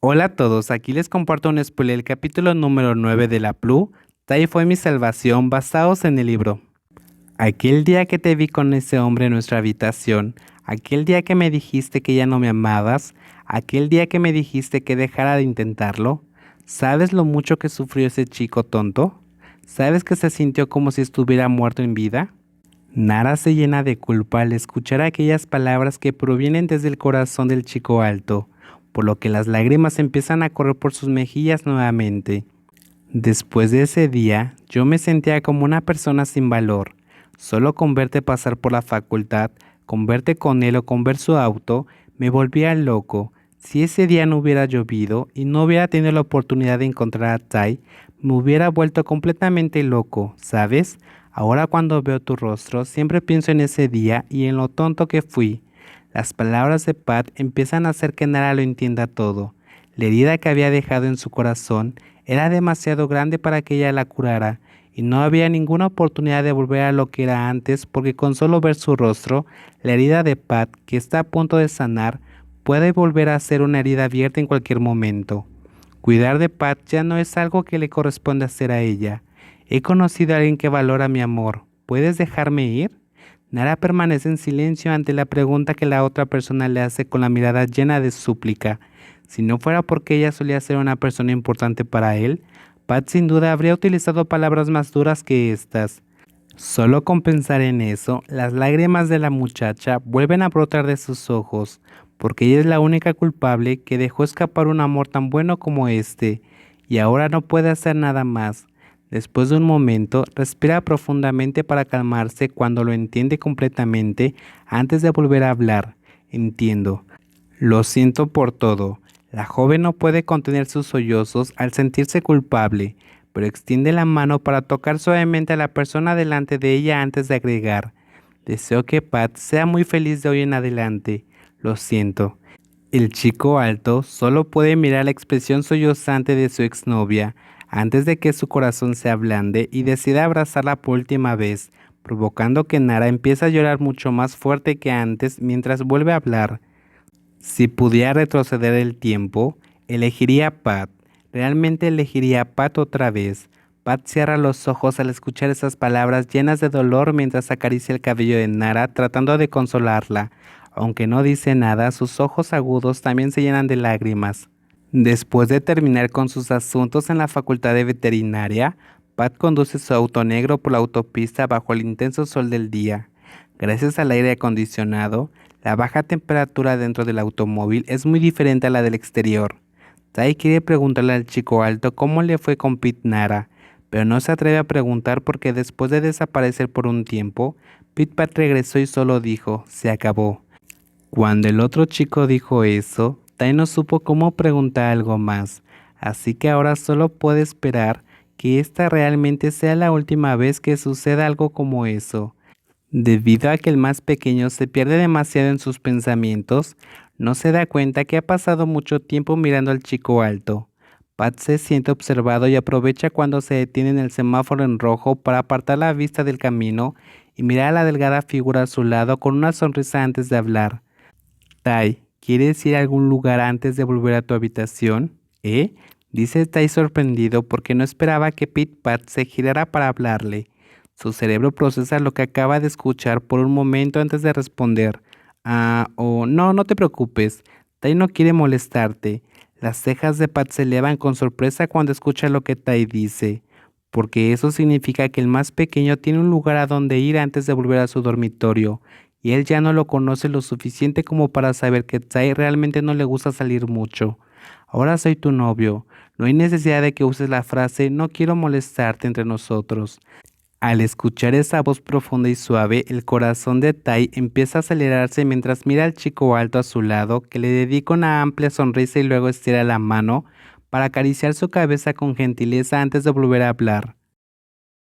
Hola a todos, aquí les comparto un spoiler del capítulo número 9 de La Plu. Tai fue mi salvación basados en el libro. Aquel día que te vi con ese hombre en nuestra habitación, aquel día que me dijiste que ya no me amabas, aquel día que me dijiste que dejara de intentarlo, ¿sabes lo mucho que sufrió ese chico tonto? ¿Sabes que se sintió como si estuviera muerto en vida? Nara se llena de culpa al escuchar aquellas palabras que provienen desde el corazón del chico alto, por lo que las lágrimas empiezan a correr por sus mejillas nuevamente. Después de ese día, yo me sentía como una persona sin valor. Solo con verte pasar por la facultad, con verte con él o con ver su auto, me volvía loco. Si ese día no hubiera llovido y no hubiera tenido la oportunidad de encontrar a Tai, me hubiera vuelto completamente loco, ¿sabes? Ahora cuando veo tu rostro, siempre pienso en ese día y en lo tonto que fui. Las palabras de Pat empiezan a hacer que Nara lo entienda todo. La herida que había dejado en su corazón era demasiado grande para que ella la curara, y no había ninguna oportunidad de volver a lo que era antes porque con solo ver su rostro, la herida de Pat, que está a punto de sanar, puede volver a ser una herida abierta en cualquier momento. Cuidar de Pat ya no es algo que le corresponde hacer a ella. He conocido a alguien que valora mi amor. ¿Puedes dejarme ir? Nara permanece en silencio ante la pregunta que la otra persona le hace con la mirada llena de súplica. Si no fuera porque ella solía ser una persona importante para él, Pat sin duda habría utilizado palabras más duras que estas. Solo con pensar en eso, las lágrimas de la muchacha vuelven a brotar de sus ojos, porque ella es la única culpable que dejó escapar un amor tan bueno como este, y ahora no puede hacer nada más. Después de un momento, respira profundamente para calmarse cuando lo entiende completamente antes de volver a hablar. Entiendo. Lo siento por todo. La joven no puede contener sus sollozos al sentirse culpable, pero extiende la mano para tocar suavemente a la persona delante de ella antes de agregar: deseo que Pat sea muy feliz de hoy en adelante. Lo siento. El chico alto solo puede mirar la expresión sollozante de su exnovia antes de que su corazón se ablande y decida abrazarla por última vez, provocando que Nara empiece a llorar mucho más fuerte que antes mientras vuelve a hablar. Si pudiera retroceder el tiempo, elegiría a Pat. Realmente elegiría a Pat otra vez. Pat cierra los ojos al escuchar esas palabras llenas de dolor mientras acaricia el cabello de Nara tratando de consolarla. Aunque no dice nada, sus ojos agudos también se llenan de lágrimas. Después de terminar con sus asuntos en la facultad de veterinaria, Pat conduce su auto negro por la autopista bajo el intenso sol del día. Gracias al aire acondicionado, la baja temperatura dentro del automóvil es muy diferente a la del exterior. Tai quiere preguntarle al chico alto cómo le fue con Pete Nara, pero no se atreve a preguntar porque después de desaparecer por un tiempo, Pete Pat regresó y solo dijo: se acabó. Cuando el otro chico dijo eso, Tai no supo cómo preguntar algo más, así que ahora solo puede esperar que esta realmente sea la última vez que suceda algo como eso. Debido a que el más pequeño se pierde demasiado en sus pensamientos, no se da cuenta que ha pasado mucho tiempo mirando al chico alto. Pat se siente observado y aprovecha cuando se detiene en el semáforo en rojo para apartar la vista del camino y mirar a la delgada figura a su lado con una sonrisa antes de hablar. Tai, ¿quieres ir a algún lugar antes de volver a tu habitación? ¿Eh? Dice Tai sorprendido porque no esperaba que Pit Pat se girara para hablarle. Su cerebro procesa lo que acaba de escuchar por un momento antes de responder. No, no te preocupes. Tai no quiere molestarte. Las cejas de Pat se elevan con sorpresa cuando escucha lo que Tai dice, porque eso significa que el más pequeño tiene un lugar a donde ir antes de volver a su dormitorio, y él ya no lo conoce lo suficiente como para saber que Tai realmente no le gusta salir mucho. Ahora soy tu novio. No hay necesidad de que uses la frase "no quiero molestarte" entre nosotros. Al escuchar esa voz profunda y suave, el corazón de Tai empieza a acelerarse mientras mira al chico alto a su lado, que le dedica una amplia sonrisa y luego estira la mano para acariciar su cabeza con gentileza antes de volver a hablar.